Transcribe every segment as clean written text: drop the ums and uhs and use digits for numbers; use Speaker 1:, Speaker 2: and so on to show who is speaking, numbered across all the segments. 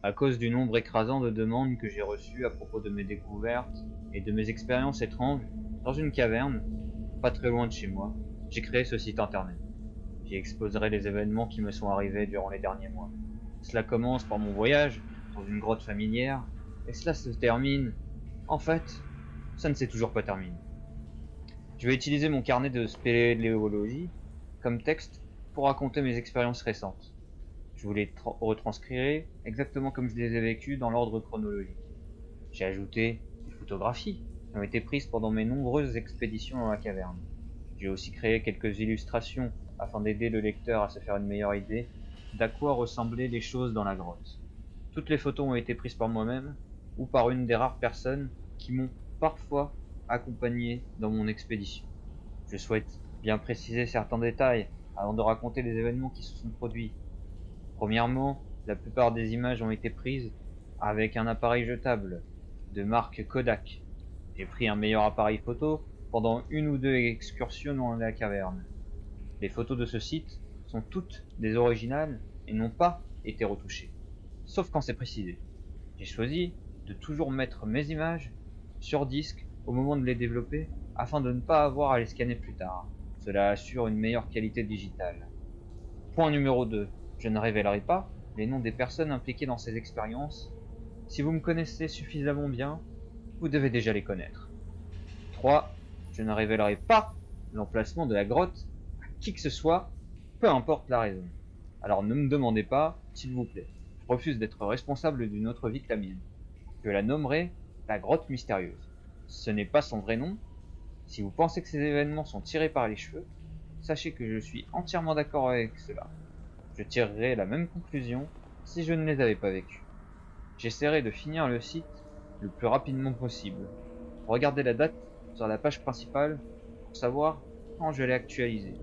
Speaker 1: À cause du nombre écrasant de demandes que j'ai reçues à propos de mes découvertes et de mes expériences étranges dans une caverne, pas très loin de chez moi, j'ai créé ce site internet. J'y exposerai les événements qui me sont arrivés durant les derniers mois. Cela commence par mon voyage dans une grotte familière, et cela se termine... En fait, ça ne s'est toujours pas terminé. Je vais utiliser mon carnet de spéléologie comme texte pour raconter mes expériences récentes. Je vous les retranscrirai exactement comme je les ai vécues dans l'ordre chronologique. J'ai ajouté des photographies qui ont été prises pendant mes nombreuses expéditions dans la caverne. J'ai aussi créé quelques illustrations afin d'aider le lecteur à se faire une meilleure idée d'à quoi ressemblaient les choses dans la grotte. Toutes les photos ont été prises par moi-même ou par une des rares personnes qui m'ont parfois accompagné dans mon expédition. Je souhaite bien préciser certains détails avant de raconter les événements qui se sont produits. Premièrement, la plupart des images ont été prises avec un appareil jetable de marque Kodak. J'ai pris un meilleur appareil photo pendant une ou deux excursions dans la caverne. Les photos de ce site sont toutes des originales et n'ont pas été retouchées, sauf quand c'est précisé. J'ai choisi de toujours mettre mes images sur disque au moment de les développer afin de ne pas avoir à les scanner plus tard. Cela assure une meilleure qualité digitale. Point numéro 2. Je ne révélerai pas les noms des personnes impliquées dans ces expériences. Si vous me connaissez suffisamment bien, vous devez déjà les connaître. 3. Je ne révélerai pas l'emplacement de la grotte à qui que ce soit, peu importe la raison. Alors ne me demandez pas, s'il vous plaît. Je refuse d'être responsable d'une autre vie que la mienne. Je la nommerai la grotte mystérieuse. Ce n'est pas son vrai nom. Si vous pensez que ces événements sont tirés par les cheveux, sachez que je suis entièrement d'accord avec cela. Je tirerais la même conclusion si je ne les avais pas vécus. J'essaierai de finir le site le plus rapidement possible. Regardez la date sur la page principale pour savoir quand je l'ai actualisé.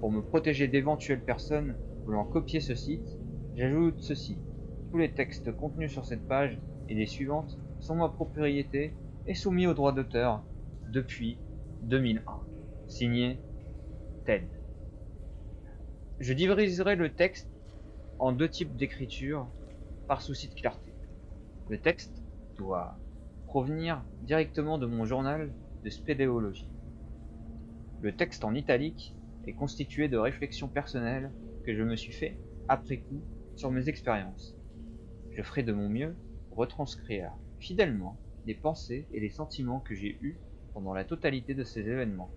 Speaker 1: Pour me protéger d'éventuelles personnes voulant copier ce site, j'ajoute ceci. Tous les textes contenus sur cette page et les suivantes sont ma propriété et soumis aux droits d'auteur depuis 2001. Signé Ted. Je diviserai le texte en deux types d'écriture par souci de clarté. Le texte doit provenir directement de mon journal de spéléologie. Le texte en italique est constitué de réflexions personnelles que je me suis fait après coup sur mes expériences. Je ferai de mon mieux pour retranscrire fidèlement les pensées et les sentiments que j'ai eus pendant la totalité de ces événements.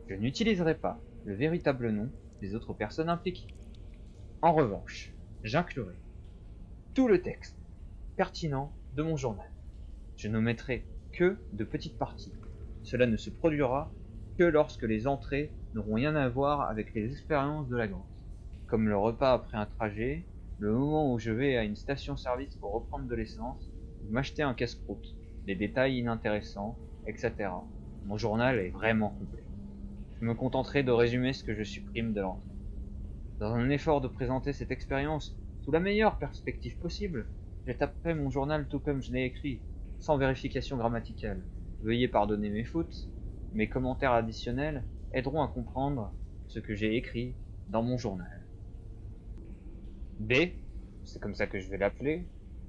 Speaker 1: Je n'utiliserai pas le véritable nom des autres personnes impliquées. En revanche, j'inclurai tout le texte pertinent de mon journal. Je n'omettrai que de petites parties. Cela ne se produira que lorsque les entrées n'auront rien à voir avec les expériences de la grotte, comme le repas après un trajet, le moment où je vais à une station-service pour reprendre de l'essence, ou m'acheter un casse-croûte, les détails inintéressants, etc. Mon journal est vraiment complet. Je me contenterai de résumer ce que je supprime de l'entrée. Dans un effort de présenter cette expérience sous la meilleure perspective possible, j'étaperai mon journal tout comme je l'ai écrit, sans vérification grammaticale. Veuillez pardonner mes fautes, mes commentaires additionnels aideront à comprendre ce que j'ai écrit dans mon journal. B, c'est comme ça que je vais l'appeler,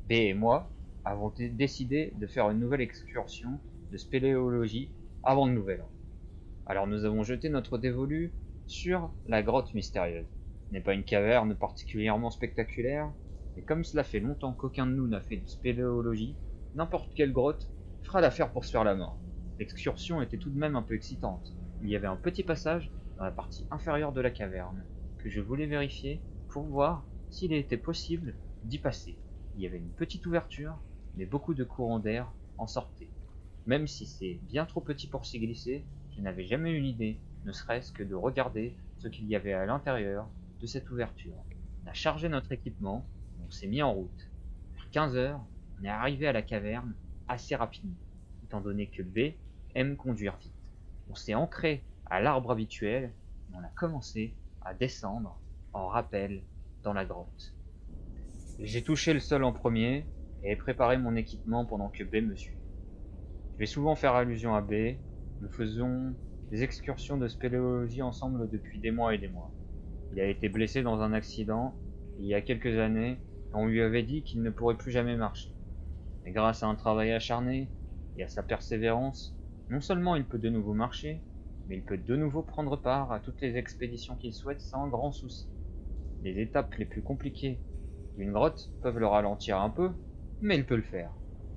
Speaker 1: B et moi avons décidé de faire une nouvelle excursion de spéléologie avant le nouvel an. Alors nous avons jeté notre dévolu sur la grotte mystérieuse. Ce n'est pas une caverne particulièrement spectaculaire, mais comme cela fait longtemps qu'aucun de nous n'a fait de spéléologie, n'importe quelle grotte fera l'affaire pour se faire la mort. L'excursion était tout de même un peu excitante. Il y avait un petit passage dans la partie inférieure de la caverne, que je voulais vérifier pour voir s'il était possible d'y passer. Il y avait une petite ouverture, mais beaucoup de courants d'air en sortaient. Même si c'est bien trop petit pour s'y glisser, je n'avais jamais eu l'idée, ne serait-ce que de regarder ce qu'il y avait à l'intérieur de cette ouverture. On a chargé notre équipement et on s'est mis en route. Vers 15 heures, on est arrivé à la caverne assez rapidement, étant donné que B aime conduire vite. On s'est ancré à l'arbre habituel et on a commencé à descendre en rappel dans la grotte. J'ai touché le sol en premier et préparé mon équipement pendant que B me suit. Je vais souvent faire allusion à B. Nous faisons des excursions de spéléologie ensemble depuis des mois et des mois. Il a été blessé dans un accident il y a quelques années On lui avait dit qu'il ne pourrait plus jamais marcher. Mais grâce à un travail acharné et à sa persévérance, non seulement il peut de nouveau marcher, mais il peut de nouveau prendre part à toutes les expéditions qu'il souhaite sans grand souci. Les étapes les plus compliquées d'une grotte peuvent le ralentir un peu, mais il peut le faire.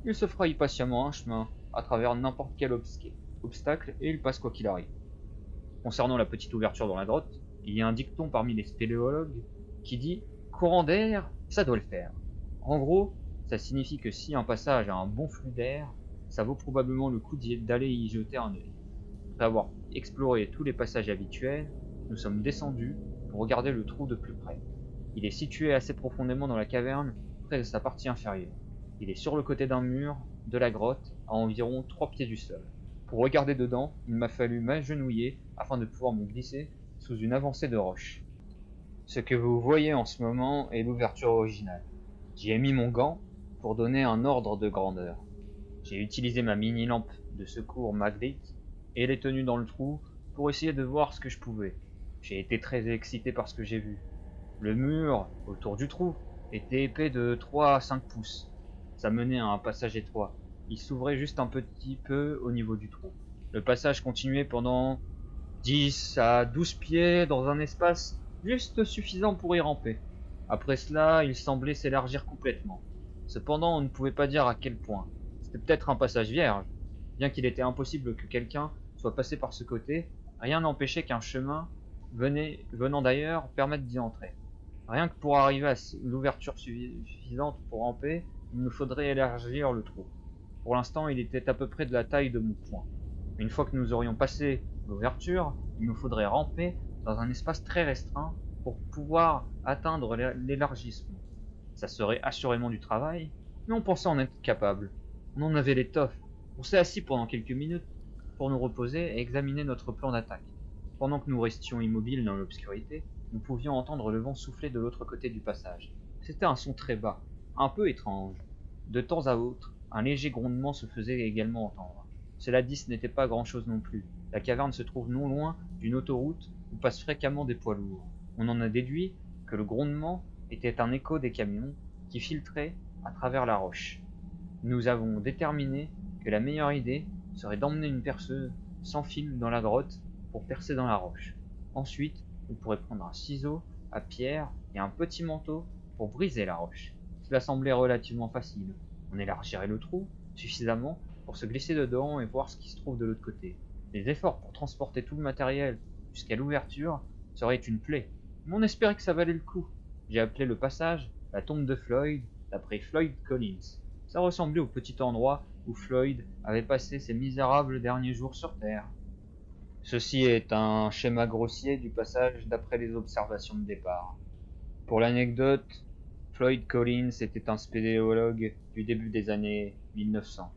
Speaker 1: Il se fraye patiemment un chemin à travers n'importe quel obstacle et il passe quoi qu'il arrive. Concernant la petite ouverture dans la grotte, il y a un dicton parmi les spéléologues qui dit courant d'air, ça doit le faire. En gros, ça signifie que si un passage a un bon flux d'air, ça vaut probablement le coup d'aller y jeter un œil. Après avoir exploré tous les passages habituels, nous sommes descendus pour regarder le trou de plus près. Il est situé assez profondément dans la caverne, près de sa partie inférieure. Il est sur le côté d'un mur de la grotte, à environ 3 pieds du sol. Pour regarder dedans, il m'a fallu m'agenouiller afin de pouvoir me glisser sous une avancée de roches. Ce que vous voyez en ce moment est l'ouverture originale. J'y ai mis mon gant pour donner un ordre de grandeur. J'ai utilisé ma mini-lampe de secours Magritte et l'ai tenue dans le trou pour essayer de voir ce que je pouvais. J'ai été très excité par ce que j'ai vu. Le mur autour du trou était épais de 3 à 5 pouces. Ça menait à un passage étroit. Il s'ouvrait juste un petit peu au niveau du trou. Le passage continuait pendant 10 à 12 pieds dans un espace juste suffisant pour y ramper. Après cela, il semblait s'élargir complètement. Cependant, on ne pouvait pas dire à quel point. C'était peut-être un passage vierge. Bien qu'il était impossible que quelqu'un soit passé par ce côté, rien n'empêchait qu'un chemin venant d'ailleurs permette d'y entrer. Rien que pour arriver à l'ouverture suffisante pour ramper, il nous faudrait élargir le trou. Pour l'instant, il était à peu près de la taille de mon poing. Une fois que nous aurions passé l'ouverture, il nous faudrait ramper dans un espace très restreint pour pouvoir atteindre l'élargissement. Ça serait assurément du travail, mais on pensait en être capable. On en avait l'étoffe. On s'est assis pendant quelques minutes pour nous reposer et examiner notre plan d'attaque. Pendant que nous restions immobiles dans l'obscurité, nous pouvions entendre le vent souffler de l'autre côté du passage. C'était un son très bas, un peu étrange. De temps à autre, un léger grondement se faisait également entendre. Cela dit, ce n'était pas grand-chose non plus. La caverne se trouve non loin d'une autoroute où passent fréquemment des poids lourds. On en a déduit que le grondement était un écho des camions qui filtraient à travers la roche. Nous avons déterminé que la meilleure idée serait d'emmener une perceuse sans fil dans la grotte pour percer dans la roche. Ensuite, on pourrait prendre un ciseau à pierre et un petit manteau pour briser la roche. Cela semblait relativement facile. On élargirait le trou suffisamment pour se glisser dedans et voir ce qui se trouve de l'autre côté. Les efforts pour transporter tout le matériel jusqu'à l'ouverture seraient une plaie, mais on espérait que ça valait le coup. J'ai appelé le passage la tombe de Floyd, d'après Floyd Collins. Ça ressemblait au petit endroit où Floyd avait passé ses misérables derniers jours sur Terre. Ceci est un schéma grossier du passage d'après les observations de départ. Pour l'anecdote, Floyd Collins était un spéléologue du début des années 1900.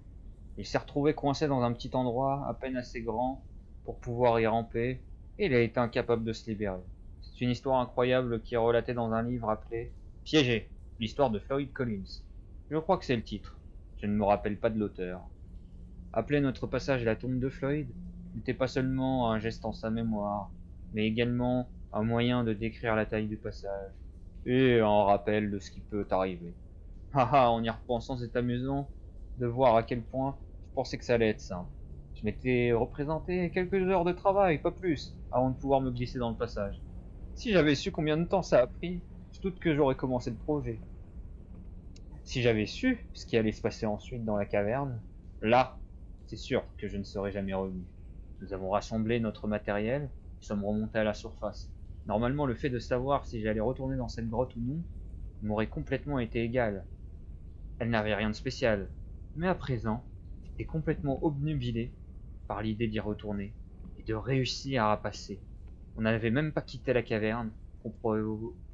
Speaker 1: Il s'est retrouvé coincé dans un petit endroit à peine assez grand pour pouvoir y ramper et il a été incapable de se libérer. C'est une histoire incroyable qui est relatée dans un livre appelé Piégé, l'histoire de Floyd Collins. Je crois que c'est le titre. Je ne me rappelle pas de l'auteur. Appeler notre passage la tombe de Floyd n'était pas seulement un geste en sa mémoire, mais également un moyen de décrire la taille du passage et un rappel de ce qui peut arriver. Haha, en y repensant, c'est amusant de voir à quel point je pensais que ça allait être simple. Je m'étais représenté quelques heures de travail, pas plus, avant de pouvoir me glisser dans le passage. Si j'avais su combien de temps ça a pris, je doute que j'aurais commencé le projet. Si j'avais su ce qui allait se passer ensuite dans la caverne, là, c'est sûr que je ne serais jamais revenu. Nous avons rassemblé notre matériel et sommes remontés à la surface. Normalement, le fait de savoir si j'allais retourner dans cette grotte ou non m'aurait complètement été égal. Elle n'avait rien de spécial. Mais à présent, j'étais complètement obnubilé par l'idée d'y retourner et de réussir à passer. On n'avait même pas quitté la caverne qu'on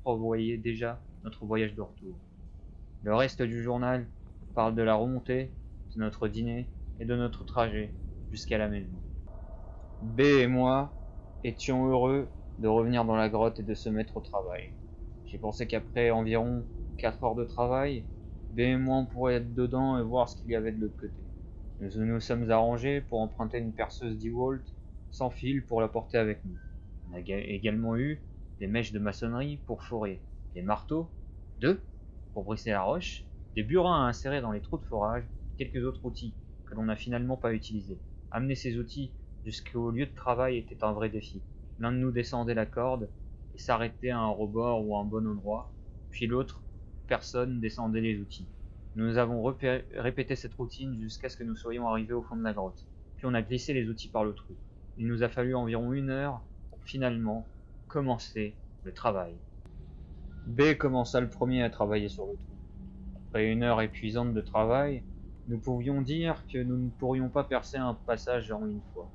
Speaker 1: prévoyait déjà notre voyage de retour. Le reste du journal parle de la remontée, de notre dîner et de notre trajet jusqu'à la maison. B et moi étions heureux de revenir dans la grotte et de se mettre au travail. J'ai pensé qu'après environ 4 heures de travail, B et moi on pourrait être dedans et voir ce qu'il y avait de l'autre côté. Nous nous sommes arrangés pour emprunter une perceuse DeWalt sans fil pour la porter avec nous. On a également eu des mèches de maçonnerie pour forer, des marteaux, 2, Pour briser la roche, des burins à insérer dans les trous de forage, quelques autres outils que l'on n'a finalement pas utilisés. Amener ces outils jusqu'au lieu de travail était un vrai défi. L'un de nous descendait la corde et s'arrêtait à un rebord ou à un bon endroit, puis l'autre personne descendait les outils. Nous avons répété cette routine jusqu'à ce que nous soyons arrivés au fond de la grotte. Puis on a glissé les outils par le trou. Il nous a fallu environ 1 heure pour finalement commencer le travail. B commença le premier à travailler sur le trou. Après 1 heure épuisante de travail, nous pouvions dire que nous ne pourrions pas percer un passage en une fois.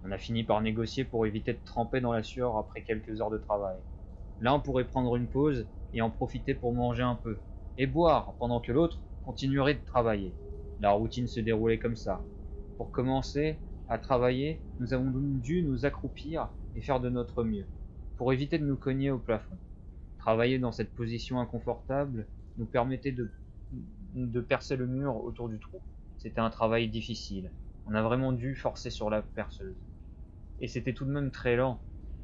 Speaker 1: On a fini par négocier pour éviter de tremper dans la sueur après quelques heures de travail. L'un pourrait prendre une pause et en profiter pour manger un peu, et boire pendant que l'autre continuerait de travailler. La routine se déroulait comme ça. Pour commencer à travailler, nous avons dû nous accroupir et faire de notre mieux, pour éviter de nous cogner au plafond. Travailler dans cette position inconfortable nous permettait de percer le mur autour du trou. C'était un travail difficile. On a vraiment dû forcer sur la perceuse. Et c'était tout de même très lent.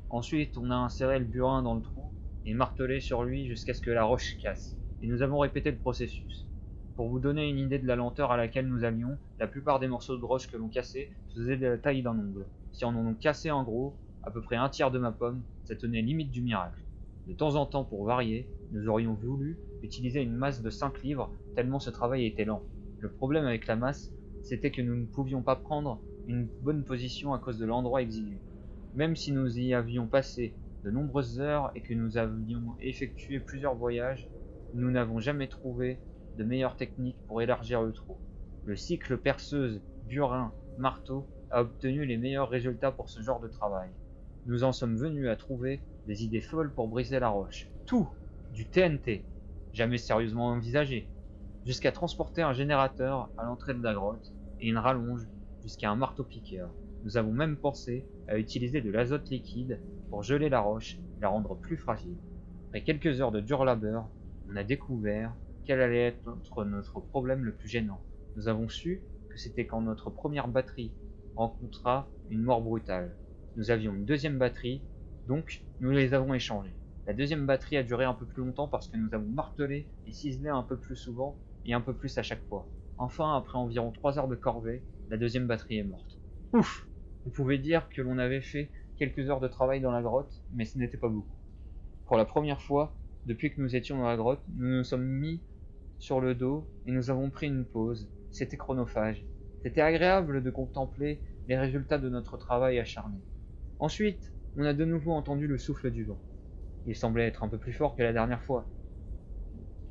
Speaker 1: Ensuite, on a inséré le burin dans le trou et martelé sur lui jusqu'à ce que la roche casse. Et nous avons répété le processus. Pour vous donner une idée de la lenteur à laquelle nous allions, la plupart des morceaux de roche que l'on cassait faisaient de la taille d'un ongle. Si on en cassait en gros, à peu près un tiers de ma pomme, ça tenait limite du miracle. De temps en temps, pour varier, nous aurions voulu utiliser une masse de 5 livres tellement ce travail était lent. Le problème avec la masse, c'était que nous ne pouvions pas prendre une bonne position à cause de l'endroit exigu. Même si nous y avions passé de nombreuses heures et que nous avions effectué plusieurs voyages, nous n'avons jamais trouvé de meilleure technique pour élargir le trou. Le cycle perceuse, burin, marteau a obtenu les meilleurs résultats pour ce genre de travail. Nous en sommes venus à trouver des idées folles pour briser la roche. Tout, du TNT, jamais sérieusement envisagé, jusqu'à transporter un générateur à l'entrée de la grotte et une rallonge jusqu'à un marteau-piqueur. Nous avons même pensé à utiliser de l'azote liquide pour geler la roche et la rendre plus fragile. Après quelques heures de dur labeur, on a découvert quel allait être notre problème le plus gênant. Nous avons su que c'était quand notre première batterie rencontra une mort brutale. Nous avions une deuxième batterie, donc nous les avons échangées. La deuxième batterie a duré un peu plus longtemps parce que nous avons martelé et ciselé un peu plus souvent et un peu plus à chaque fois. Enfin, après environ 3 heures de corvée, la deuxième batterie est morte. Ouf! Vous pouvez dire que l'on avait fait quelques heures de travail dans la grotte, mais ce n'était pas beaucoup. Pour la première fois, depuis que nous étions dans la grotte, nous nous sommes mis sur le dos et nous avons pris une pause. C'était chronophage. C'était agréable de contempler les résultats de notre travail acharné. Ensuite, on a de nouveau entendu le souffle du vent. Il semblait être un peu plus fort que la dernière fois.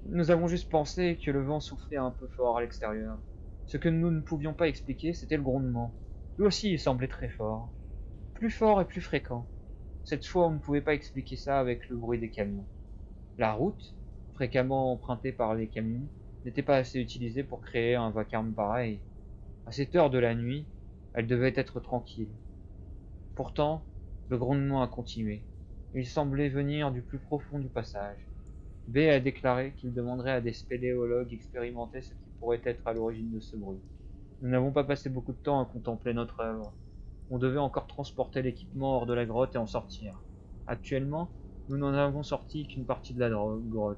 Speaker 1: Nous avons juste pensé que le vent soufflait un peu fort à l'extérieur. Ce que nous ne pouvions pas expliquer, c'était le grondement. Lui aussi, il semblait très fort. Plus fort et plus fréquent. Cette fois, on ne pouvait pas expliquer ça avec le bruit des camions. La route, fréquemment empruntée par les camions, n'était pas assez utilisée pour créer un vacarme pareil. À cette heure de la nuit, elle devait être tranquille. Pourtant, le grondement a continué. Il semblait venir du plus profond du passage. B a déclaré qu'il demanderait à des spéléologues expérimentés ce qui pourrait être à l'origine de ce bruit. Nous n'avons pas passé beaucoup de temps à contempler notre œuvre. On devait encore transporter l'équipement hors de la grotte et en sortir. Actuellement, nous n'en avons sorti qu'une partie de la grotte.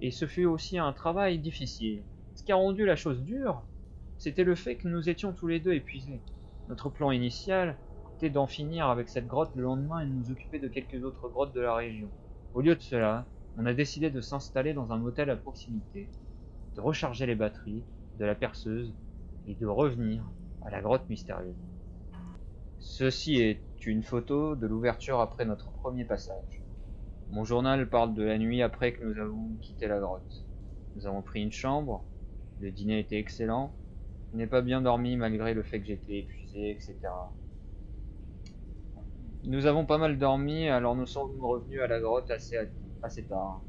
Speaker 1: Et ce fut aussi un travail difficile. Ce qui a rendu la chose dure, c'était le fait que nous étions tous les deux épuisés. Notre plan initial était d'en finir avec cette grotte le lendemain et de nous occuper de quelques autres grottes de la région. Au lieu de cela, on a décidé de s'installer dans un motel à proximité, de recharger les batteries de la perceuse et de revenir à la grotte mystérieuse. Ceci est une photo de l'ouverture après notre premier passage. Mon journal parle de la nuit après que nous avons quitté la grotte. Nous avons pris une chambre, le dîner était excellent, je n'ai pas bien dormi malgré le fait que j'étais épuisé, etc. Nous avons pas mal dormi, alors nous sommes revenus à la grotte assez tard.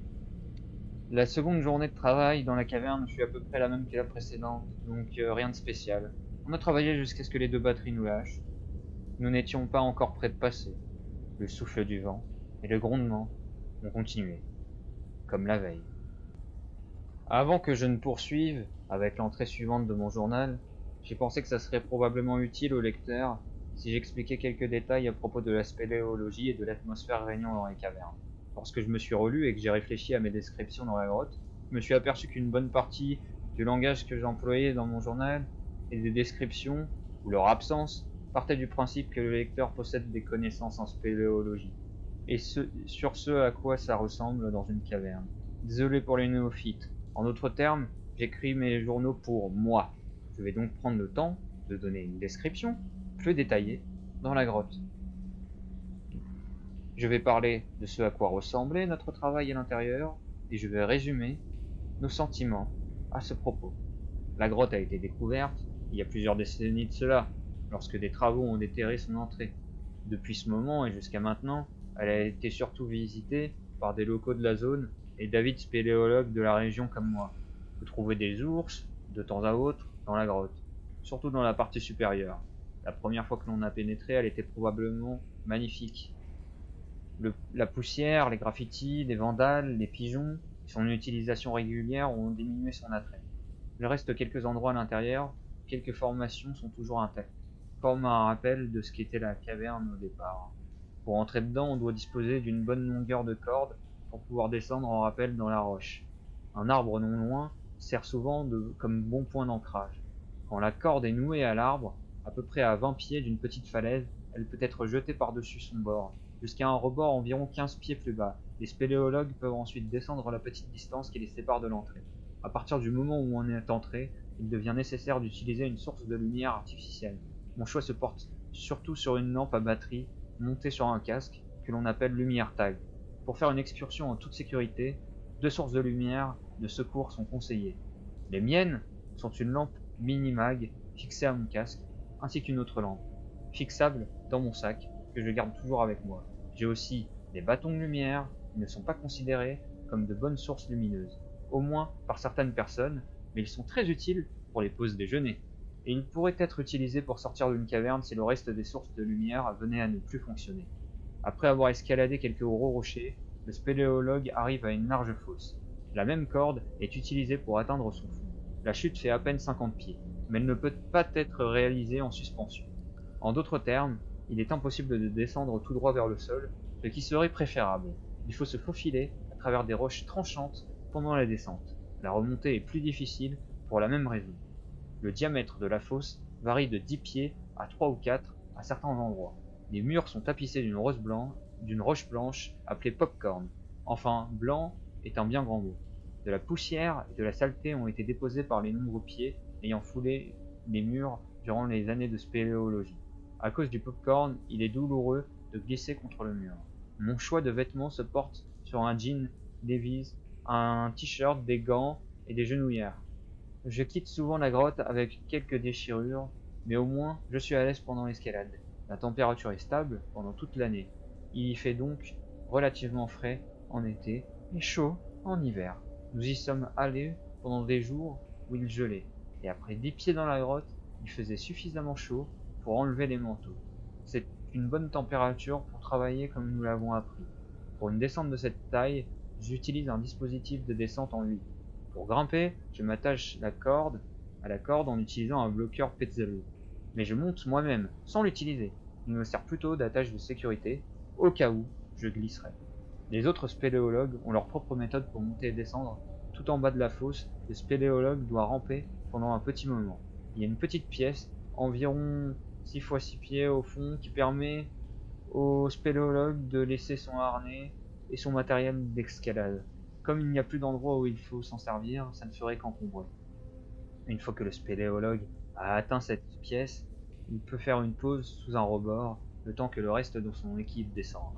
Speaker 1: La seconde journée de travail dans la caverne fut à peu près la même que la précédente, donc rien de spécial. On a travaillé jusqu'à ce que les 2 batteries nous lâchent. Nous n'étions pas encore près de passer. Le souffle du vent et le grondement ont continué, comme la veille. Avant que je ne poursuive avec l'entrée suivante de mon journal, j'ai pensé que ça serait probablement utile au lecteur si j'expliquais quelques détails à propos de la spéléologie et de l'atmosphère régnant dans les cavernes. Lorsque je me suis relu et que j'ai réfléchi à mes descriptions dans la grotte, Je me suis aperçu qu'une bonne partie du langage que j'employais dans mon journal et des descriptions, ou leur absence, partait du principe que le lecteur possède des connaissances en spéléologie, et sur ce à quoi ça ressemble dans une caverne. Désolé pour les néophytes. En d'autres termes, j'écris mes journaux pour moi. Je vais donc prendre le temps de donner une description plus détaillée dans la grotte. Je vais parler de ce à quoi ressemblait notre travail à l'intérieur, et je vais résumer nos sentiments à ce propos. La grotte a été découverte il y a plusieurs décennies de cela, lorsque des travaux ont déterré son entrée. Depuis ce moment et jusqu'à maintenant, elle a été surtout visitée par des locaux de la zone et d'avides spéléologues de la région comme moi. Vous trouvez des ours, de temps à autre, dans la grotte, surtout dans la partie supérieure. La première fois que l'on a pénétré, elle était probablement magnifique. La poussière, les graffitis, les vandales, les pigeons, son utilisation régulière ont diminué son attrait. Il reste quelques endroits à l'intérieur, quelques formations sont toujours intactes, comme un rappel de ce qu'était la caverne au départ. Pour entrer dedans, on doit disposer d'une bonne longueur de corde pour pouvoir descendre en rappel dans la roche. Un arbre non loin sert souvent comme bon point d'ancrage. Quand la corde est nouée à l'arbre, à peu près à 20 pieds d'une petite falaise, elle peut être jetée par-dessus son bord, jusqu'à un rebord environ 15 pieds plus bas. Les spéléologues peuvent ensuite descendre la petite distance qui les sépare de l'entrée. À partir du moment où on est entré, il devient nécessaire d'utiliser une source de lumière artificielle. Mon choix se porte surtout sur une lampe à batterie montée sur un casque que l'on appelle lumière tag. Pour faire une excursion en toute sécurité, 2 sources de lumière de secours sont conseillées. Les miennes sont une lampe mini-mag fixée à mon casque, ainsi qu'une autre lampe, fixable dans mon sac, que je garde toujours avec moi. J'ai aussi des bâtons de lumière qui ne sont pas considérés comme de bonnes sources lumineuses, au moins par certaines personnes, mais ils sont très utiles pour les pauses déjeuner. Et ils pourraient être utilisés pour sortir d'une caverne si le reste des sources de lumière venait à ne plus fonctionner. Après avoir escaladé quelques gros rochers, le spéléologue arrive à une large fosse. La même corde est utilisée pour atteindre son fond. La chute fait à peine 50 pieds, mais elle ne peut pas être réalisée en suspension. En d'autres termes, il est impossible de descendre tout droit vers le sol, ce qui serait préférable. Il faut se faufiler à travers des roches tranchantes pendant la descente. La remontée est plus difficile pour la même raison. Le diamètre de la fosse varie de 10 pieds à 3 ou 4 à certains endroits. Les murs sont tapissés d'une roche blanche appelée popcorn. Enfin, blanc est un bien grand mot. De la poussière et de la saleté ont été déposés par les nombreux pieds ayant foulé les murs durant les années de spéléologie. À cause du popcorn, il est douloureux de glisser contre le mur. Mon choix de vêtements se porte sur un jean Levi's, un t-shirt, des gants et des genouillères. Je quitte souvent la grotte avec quelques déchirures, mais au moins je suis à l'aise pendant l'escalade. La température est stable pendant toute l'année. Il y fait donc relativement frais en été et chaud en hiver. Nous y sommes allés pendant des jours où il gelait, et après 10 pieds dans la grotte, il faisait suffisamment chaud pour enlever les manteaux. C'est une bonne température pour travailler comme nous l'avons appris. Pour une descente de cette taille, j'utilise un dispositif de descente en 8. Pour grimper, je m'attache à la corde en utilisant un bloqueur Petzl. Mais je monte moi-même, sans l'utiliser. Il me sert plutôt d'attache de sécurité, au cas où je glisserais. Les autres spéléologues ont leur propre méthode pour monter et descendre. Tout en bas de la fosse, le spéléologue doit ramper pendant un petit moment. Il y a une petite pièce, environ 6 x 6 pieds au fond, qui permet au spéléologue de laisser son harnais et son matériel d'escalade. Comme il n'y a plus d'endroit où il faut s'en servir, ça ne ferait qu'encombrer. Une fois que le spéléologue a atteint cette pièce, il peut faire une pause sous un rebord, le temps que le reste de son équipe descende.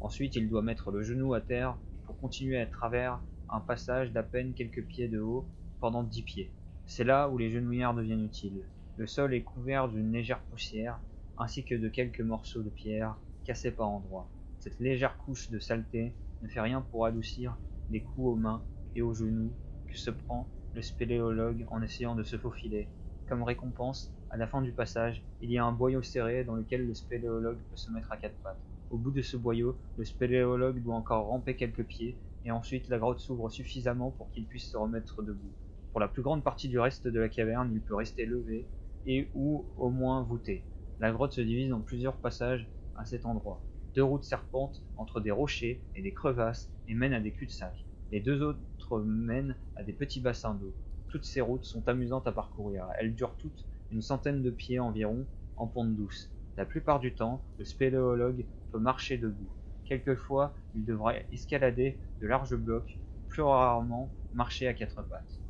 Speaker 1: Ensuite, il doit mettre le genou à terre pour continuer à travers un passage d'à peine quelques pieds de haut pendant 10 pieds. C'est là où les genouillères deviennent utiles. Le sol est couvert d'une légère poussière, ainsi que de quelques morceaux de pierre cassés par endroits. Cette légère couche de saleté ne fait rien pour adoucir les coups aux mains et aux genoux que se prend le spéléologue en essayant de se faufiler. Comme récompense, à la fin du passage, il y a un boyau serré dans lequel le spéléologue peut se mettre à 4 pattes. Au bout de ce boyau, le spéléologue doit encore ramper quelques pieds, et ensuite la grotte s'ouvre suffisamment pour qu'il puisse se remettre debout. Pour la plus grande partie du reste de la caverne, il peut rester levé, et ou au moins voûté. La grotte se divise en plusieurs passages à cet endroit. 2 routes serpentent entre des rochers et des crevasses et mènent à des cul-de-sac. Les 2 autres autres mènent à des petits bassins d'eau. Toutes ces routes sont amusantes à parcourir. Elles durent toutes une centaine de pieds environ en pente douce. La plupart du temps, le spéléologue peut marcher debout. Quelquefois, il devra escalader de larges blocs, plus rarement marcher à quatre pattes.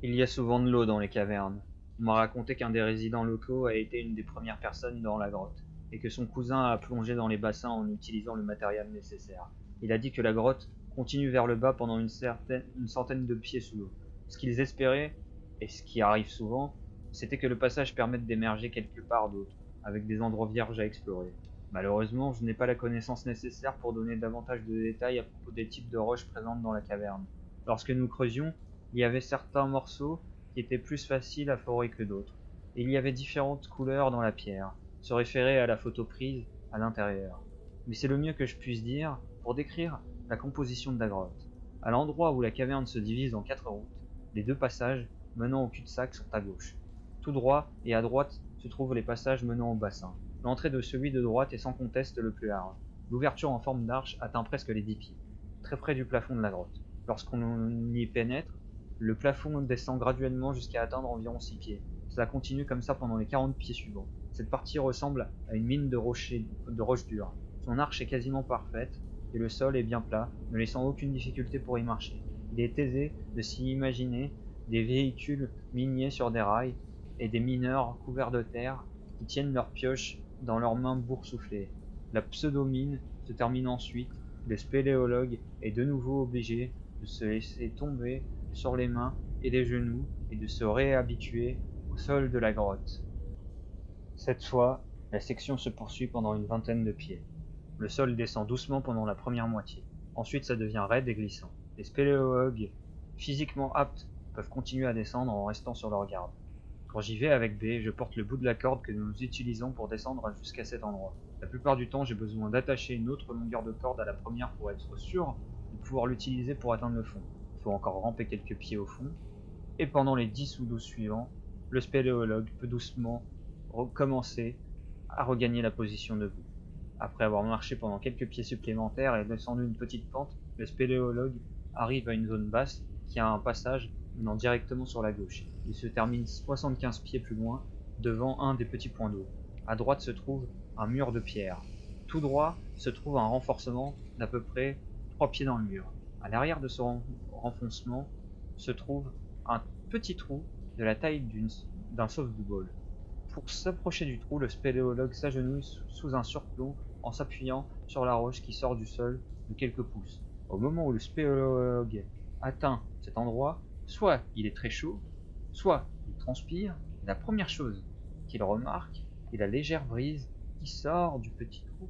Speaker 1: Il y a souvent de l'eau dans les cavernes. On m'a raconté qu'un des résidents locaux a été une des premières personnes dans la grotte, et que son cousin a plongé dans les bassins en utilisant le matériel nécessaire. Il a dit que la grotte continue vers le bas pendant une centaine de pieds sous l'eau. Ce qu'ils espéraient, et ce qui arrive souvent, c'était que le passage permette d'émerger quelque part d'autre, avec des endroits vierges à explorer. Malheureusement, je n'ai pas la connaissance nécessaire pour donner davantage de détails à propos des types de roches présentes dans la caverne. Lorsque nous creusions, il y avait certains morceaux qui étaient plus faciles à forer que d'autres. Et il y avait différentes couleurs dans la pierre, se référer à la photo prise à l'intérieur. Mais c'est le mieux que je puisse dire pour décrire la composition de la grotte. À l'endroit où la caverne se divise en 4 routes, les 2 passages menant au cul-de-sac sont à gauche. Tout droit et à droite se trouvent les passages menant au bassin. L'entrée de celui de droite est sans conteste le plus large. L'ouverture en forme d'arche atteint presque les 10 pieds, très près du plafond de la grotte. Lorsqu'on y pénètre, le plafond descend graduellement jusqu'à atteindre environ 6 pieds. Cela continue comme ça pendant les 40 pieds suivants. Cette partie ressemble à une mine de roches dures. Son arche est quasiment parfaite et le sol est bien plat, ne laissant aucune difficulté pour y marcher. Il est aisé de s'y imaginer des véhicules miniers sur des rails et des mineurs couverts de terre qui tiennent leurs pioches dans leurs mains boursouflées. La pseudo-mine se termine ensuite, le spéléologue est de nouveau obligé de se laisser tomber sur les mains et les genoux et de se réhabituer au sol de la grotte. Cette fois, la section se poursuit pendant une vingtaine de pieds. Le sol descend doucement pendant la première moitié. Ensuite, ça devient raide et glissant. Les spéléologues physiquement aptes peuvent continuer à descendre en restant sur leur garde. Quand j'y vais avec B, je porte le bout de la corde que nous utilisons pour descendre jusqu'à cet endroit. La plupart du temps, j'ai besoin d'attacher une autre longueur de corde à la première pour être sûr de pouvoir l'utiliser pour atteindre le fond. Il faut encore ramper quelques pieds au fond. Et pendant les 10 ou 12 suivants, le spéléologue peut doucement recommencer à regagner la position debout. Après avoir marché pendant quelques pieds supplémentaires et descendu une petite pente, le spéléologue arrive à une zone basse qui a un passage menant directement sur la gauche. Il se termine 75 pieds plus loin, devant un des petits points d'eau. À droite se trouve un mur de pierre. Tout droit se trouve un renforcement d'à peu près 3 pieds dans le mur. À l'arrière de ce renfoncement se trouve un petit trou de la taille d'un softball. Pour s'approcher du trou, le spéléologue s'agenouille sous un surplomb en s'appuyant sur la roche qui sort du sol de quelques pouces. Au moment où le spéléologue atteint cet endroit, soit il est très chaud, soit il transpire, et la première chose qu'il remarque est la légère brise qui sort du petit trou.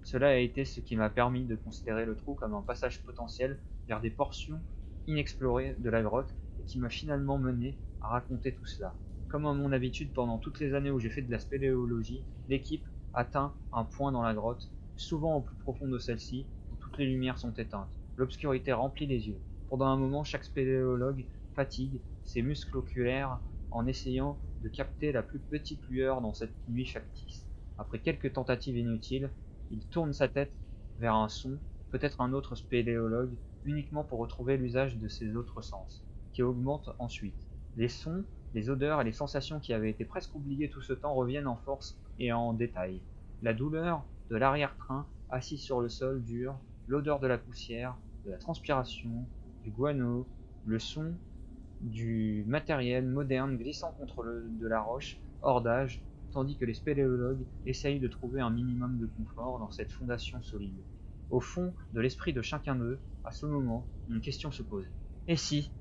Speaker 1: Cela a été ce qui m'a permis de considérer le trou comme un passage potentiel vers des portions inexplorées de la grotte et qui m'a finalement mené à raconter tout cela. Comme à mon habitude pendant toutes les années où j'ai fait de la spéléologie, l'équipe atteint un point dans la grotte, souvent au plus profond de celle-ci, où toutes les lumières sont éteintes. L'obscurité remplit les yeux. Pendant un moment, chaque spéléologue fatigue ses muscles oculaires en essayant de capter la plus petite lueur dans cette nuit factice. Après quelques tentatives inutiles, il tourne sa tête vers un son, peut-être un autre spéléologue, uniquement pour retrouver l'usage de ses autres sens, qui augmente ensuite. Les sons, les odeurs et les sensations qui avaient été presque oubliées tout ce temps reviennent en force et en détail. La douleur de l'arrière-train assis sur le sol dur, l'odeur de la poussière, de la transpiration, du guano, le son du matériel moderne glissant contre de la roche, hors d'âge, tandis que les spéléologues essayent de trouver un minimum de confort dans cette fondation solide. Au fond de l'esprit de chacun d'eux, à ce moment, une question se pose. Et si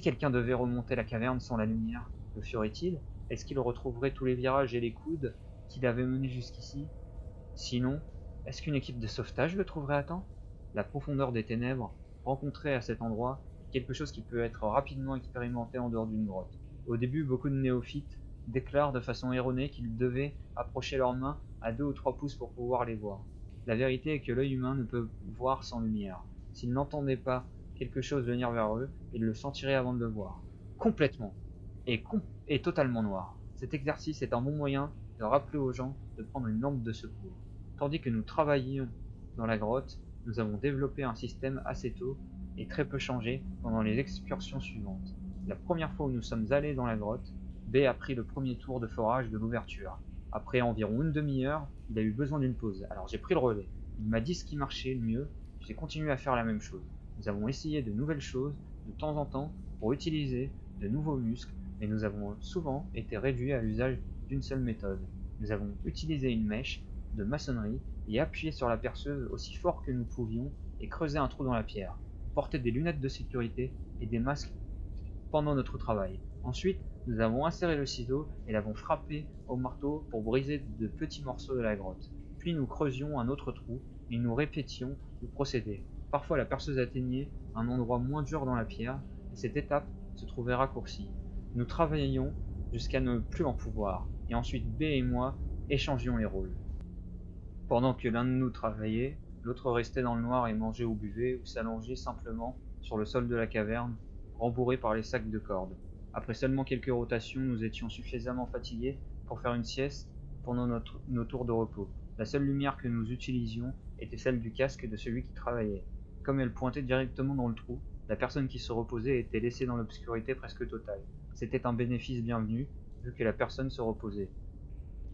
Speaker 1: quelqu'un devait remonter la caverne sans la lumière, le ferait-il? Est-ce qu'il retrouverait tous les virages et les coudes qui l'avaient mené jusqu'ici? Sinon, est-ce qu'une équipe de sauvetage le trouverait à temps? La profondeur des ténèbres, rencontrée à cet endroit, est quelque chose qui peut être rapidement expérimenté en dehors d'une grotte. Au début, beaucoup de néophytes déclarent de façon erronée qu'ils devaient approcher leurs mains à 2 ou 3 pouces pour pouvoir les voir. La vérité est que l'œil humain ne peut voir sans lumière. S'ils n'entendaient pas quelque chose venir vers eux, ils le sentiraient avant de le voir. Complètement. Et totalement noir. Cet exercice est un bon moyen de rappeler aux gens de prendre une lampe de secours. Tandis que nous travaillions dans la grotte, nous avons développé un système assez tôt et très peu changé pendant les excursions suivantes. La première fois où nous sommes allés dans la grotte, B a pris le premier tour de forage de l'ouverture. Après environ une demi-heure, il a eu besoin d'une pause, alors j'ai pris le relais. Il m'a dit ce qui marchait le mieux, j'ai continué à faire la même chose. Nous avons essayé de nouvelles choses de temps en temps pour utiliser de nouveaux muscles, mais nous avons souvent été réduits à l'usage d'une seule méthode. Nous avons utilisé une mèche de maçonnerie et appuyé sur la perceuse aussi fort que nous pouvions et creusé un trou dans la pierre. On portait des lunettes de sécurité et des masques pendant notre travail. Ensuite, nous avons inséré le ciseau et l'avons frappé au marteau pour briser de petits morceaux de la grotte. Puis nous creusions un autre trou et nous répétions le procédé. Parfois la perceuse atteignait un endroit moins dur dans la pierre et cette étape se trouvait raccourcie. Nous travaillions jusqu'à ne plus en pouvoir et ensuite B et moi échangions les rôles. Pendant que l'un de nous travaillait, l'autre restait dans le noir et mangeait ou buvait ou s'allongeait simplement sur le sol de la caverne, rembourré par les sacs de cordes. Après seulement quelques rotations, nous étions suffisamment fatigués pour faire une sieste pendant nos tours de repos. La seule lumière que nous utilisions était celle du casque de celui qui travaillait. Comme elle pointait directement dans le trou, la personne qui se reposait était laissée dans l'obscurité presque totale. C'était un bénéfice bienvenu, vu que la personne se reposait.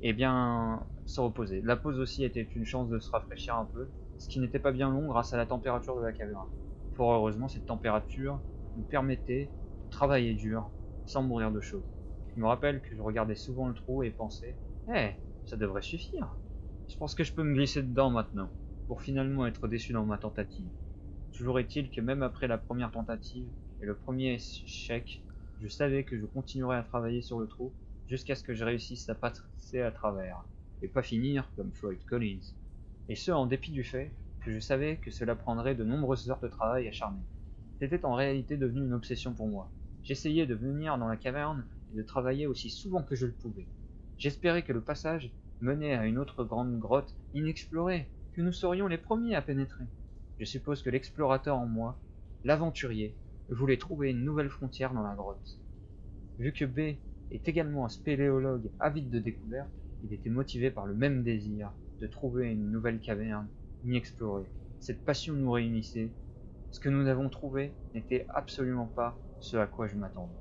Speaker 1: Eh bien, se reposer. La pause aussi était une chance de se rafraîchir un peu, ce qui n'était pas bien long grâce à la température de la caverne. Fort heureusement, cette température nous permettait de travailler dur, sans mourir de chaud. Je me rappelle que je regardais souvent le trou et pensais « Eh, ça devrait suffire. Je pense que je peux me glisser dedans maintenant, pour finalement être déçu dans ma tentative. » Toujours est-il que même après la première tentative et le premier échec, je savais que je continuerais à travailler sur le trou jusqu'à ce que je réussisse à passer à travers, et pas finir comme Floyd Collins. Et ce, en dépit du fait que je savais que cela prendrait de nombreuses heures de travail acharné. C'était en réalité devenu une obsession pour moi. J'essayais de venir dans la caverne et de travailler aussi souvent que je le pouvais. J'espérais que le passage menait à une autre grande grotte inexplorée, que nous serions les premiers à pénétrer. Je suppose que l'explorateur en moi, l'aventurier, voulait trouver une nouvelle frontière dans la grotte. Vu que B est également un spéléologue avide de découvertes, il était motivé par le même désir de trouver une nouvelle caverne inexplorée. Cette passion nous réunissait. Ce que nous avons trouvé n'était absolument pas ce à quoi je m'attendais.